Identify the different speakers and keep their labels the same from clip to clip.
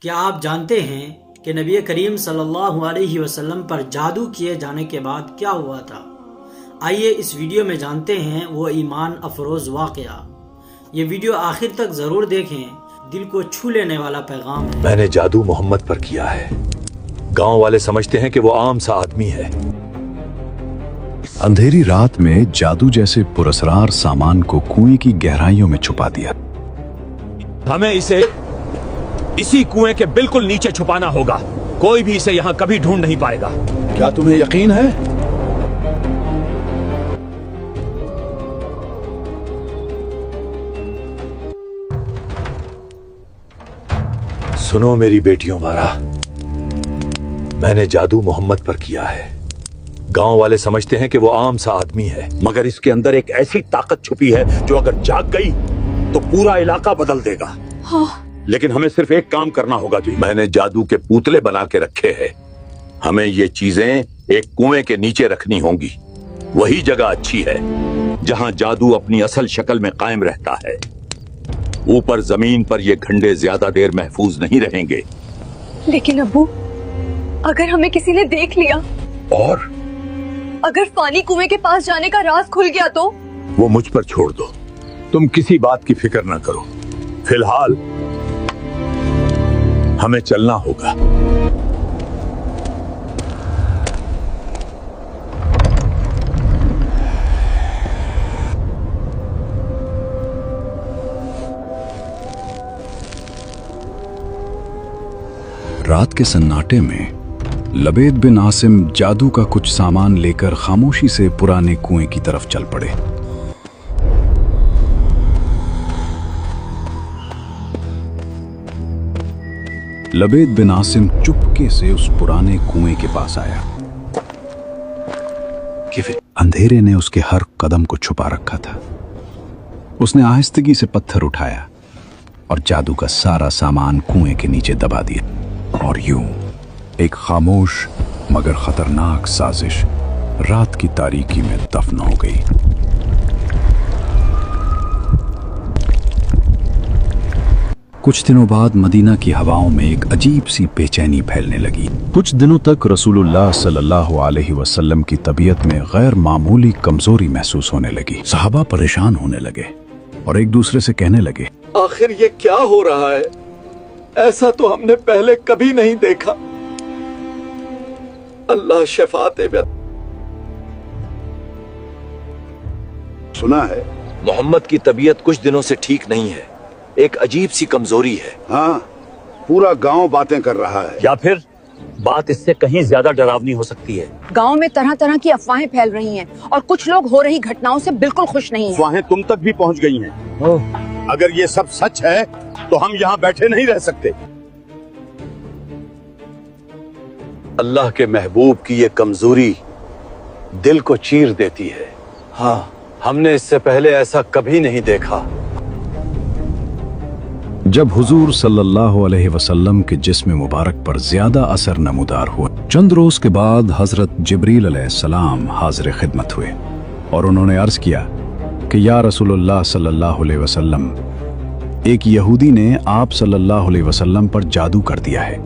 Speaker 1: क्या आप जानते हैं कि नबी करीम सल्लल्लाहु अलैहि वसल्लम पर जादू किए जाने के बाद क्या हुआ था? आइए इस वीडियो में जानते हैं वो ईमान अफरोज़ वाक़या। ये वीडियो आखिर तक ज़रूर देखें, दिल को छू लेने वाला पैगाम है।
Speaker 2: मैंने जादू मोहम्मद पर किया है। गांव वाले समझते हैं कि वो आम सा आदमी है।
Speaker 3: अंधेरी रात में जादू जैसे पुरस्कार सामान को कुएं की गहराइयों में छुपा दिया।
Speaker 2: हमें इसे इसी कुएं के बिल्कुल नीचे छुपाना होगा। कोई भी इसे यहाँ कभी ढूंढ नहीं पाएगा।
Speaker 3: क्या तुम्हें यकीन है?
Speaker 2: सुनो मेरी बेटियों वारा, मैंने जादू मोहम्मद पर किया है। गांव वाले समझते हैं कि वो आम सा आदमी है, मगर इसके अंदर एक ऐसी ताकत छुपी है जो अगर जाग गई तो पूरा इलाका बदल देगा।
Speaker 4: हाँ।
Speaker 2: लेकिन हमें सिर्फ एक काम करना होगा जी। मैंने जादू के पुतले बना के रखे हैं। हमें ये चीजें एक कुएं के नीचे रखनी होंगी। वही जगह अच्छी है जहां जादू अपनी असल शक्ल में कायम रहता है। ऊपर जमीन पर ये घंटे ज्यादा देर महफूज नहीं रहेंगे।
Speaker 4: लेकिन अब्बू, अगर हमें किसी ने देख लिया
Speaker 2: और
Speaker 4: अगर फानी कुएं के पास जाने का राज खुल गया तो?
Speaker 2: वो मुझ पर छोड़ दो। तुम किसी बात की फिक्र ना करो। फिलहाल हमें चलना होगा।
Speaker 3: रात के सन्नाटे में लबेद बिन आसिम जादू का कुछ सामान लेकर खामोशी से पुराने कुएं की तरफ चल पड़े। लबेद बिन आसिम चुपके से उस पुराने कुएं के पास आया कि अंधेरे ने उसके हर कदम को छुपा रखा था। उसने आहिस्तगी से पत्थर उठाया और जादू का सारा सामान कुएं के नीचे दबा दिया। और यूं एक खामोश मगर खतरनाक साजिश रात की तारीकी में दफन हो गई। कुछ दिनों बाद मदीना की हवाओं में एक अजीब सी बेचैनी फैलने लगी। कुछ दिनों तक रसूलुल्लाह सल्लल्लाहु अलैहि वसल्लम की तबीयत में गैर मामूली कमजोरी महसूस होने लगी। सहाबा परेशान होने लगे और एक दूसरे से कहने लगे,
Speaker 5: आखिर ये क्या हो रहा है? ऐसा तो हमने पहले कभी नहीं देखा। अल्लाह शफा दे।
Speaker 6: सुना है
Speaker 2: मोहम्मद की तबीयत कुछ दिनों से ठीक नहीं है। एक अजीब सी कमजोरी है।
Speaker 6: हाँ, पूरा गांव बातें कर रहा है।
Speaker 2: या फिर बात इससे कहीं ज्यादा डरावनी हो सकती है।
Speaker 7: गांव में तरह तरह की अफवाहें फैल रही हैं और कुछ लोग हो रही घटनाओं से बिल्कुल खुश नहीं हैं।
Speaker 6: अफवाहें तुम तक भी पहुंच गई हैं। अगर ये सब सच है तो हम यहाँ बैठे नहीं रह सकते। अल्लाह के महबूब की ये कमजोरी दिल को चीर देती है। हाँ, हमने इससे पहले ऐसा कभी नहीं देखा।
Speaker 3: जब हुजूर सल्लल्लाहु अलैहि वसल्लम के जिस्म मुबारक पर ज्यादा असर नमूदार हुआ, चंद रोज के बाद हजरत जिब्रील अलैहिस्सलाम हाजिर खिदमत हुए और उन्होंने अर्ज किया कि या रसूलुल्लाह सल्लल्लाहु अलैहि वसल्लम, एक यहूदी ने आप सल्लल्लाहु अलैहि वसल्लम पर जादू कर दिया है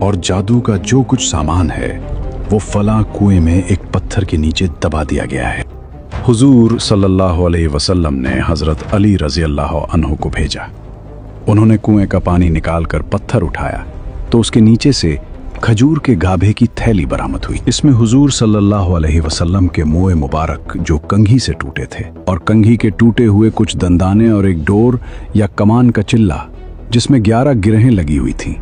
Speaker 3: और जादू का जो कुछ सामान है वो फला कुएं में एक पत्थर के नीचे दबा दिया गया है। हुजूर सल्लल्लाहु अलैहि वसल्लम ने हजरत अली रजी अल्लाह अन्हु को भेजा। उन्होंने कुएं का पानी निकालकर पत्थर उठाया तो उसके नीचे से खजूर के गाभे की थैली बरामद हुई। इसमें हुजूर सल्लल्लाहु अलैहि वसल्लम के मुंह मुबारक जो कंघी से टूटे थे और कंघी के टूटे हुए कुछ दंदाने और एक डोर या कमान का चिल्ला जिसमें 11 गिरहें लगी हुई थीं।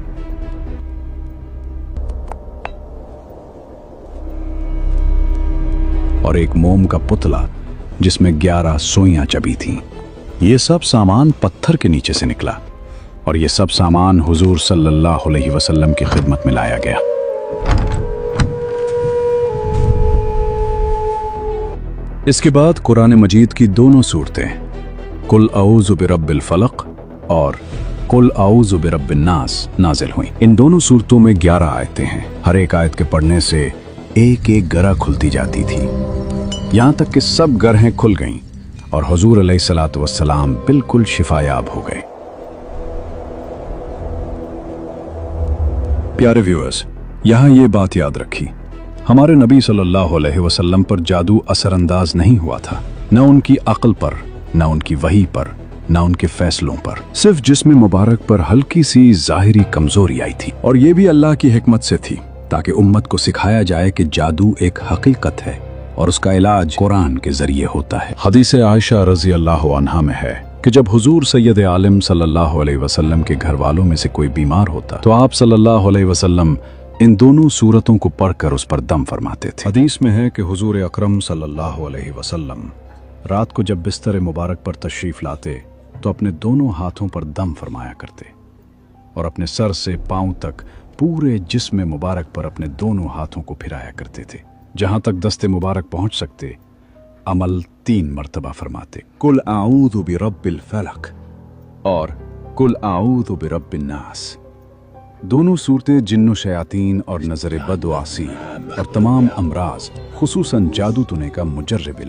Speaker 3: और एक मोम का पुतला जिसमें 11 सुइयां चबी थीं। ये सब सामान पत्थर के नीचे से निकला और ये सब सामान हुजूर सल्लल्लाहु अलैहि वसल्लम की खिदमत में लाया गया। इसके बाद कुरान मजीद की दोनों सूरतें कुल औज़ु बिरब्बिल फलक और कुल औज़ु बिरब्बिन नास नाजिल हुई। इन दोनों सूरतों में 11 आयतें हैं। हर एक आयत के पढ़ने से एक एक गरा खुलती जाती थी, यहां तक कि सब गरहें खुल गईं और हुजूर अलैहिस्सलातु वस्सलाम बिल्कुल शिफायाब हो गए। प्यारे व्यूअर्स, यहाँ ये बात याद रखी, हमारे नबी सल्लल्लाहु अलैहि वसल्लम पर जादू असरअंदाज नहीं हुआ था, न उनकी अक्ल पर, न उनकी वही पर, न उनके फैसलों पर। सिर्फ जिस्म मुबारक पर हल्की सी जाहिरी कमजोरी आई थी, और ये भी अल्लाह की हिकमत से थी, ताकि उम्मत को सिखाया जाए कि जादू एक हकीकत है और उसका इलाज कुरान के जरिए होता है। हदीस आयशा रजी अल्लाह अन्हा में है कि जब हुजूर सैयद आलम सल्लल्लाहु अलैहि वसल्लम के घर वालों में से कोई बीमार होता तो आप सल्लल्लाहु अलैहि वसल्लम इन दोनों सूरतों को पढ़कर उस पर दम फरमाते थे। हदीस में है कि हुजूर अकरम सल्लल्लाहु अलैहि वसल्लम रात को जब बिस्तर मुबारक पर तशरीफ लाते तो अपने दोनों हाथों पर दम फरमाया करते और अपने सर से पांव तक पूरे जिस्म मुबारक पर अपने दोनों हाथों को फिराया करते थे। जहां तक दस्ते मुबारक पहुंच सकते अमल 3 मर्तबा फरमाते, कुल आऊज़ु बिरब्बिल फलक और कुल आऊज़ु बिरब्बिन नास। दोनों सूरतें जिन्नो शयातीन और नजर बदवासी और तमाम अमराज खुसूसन जादू टूने का मुजर्रिब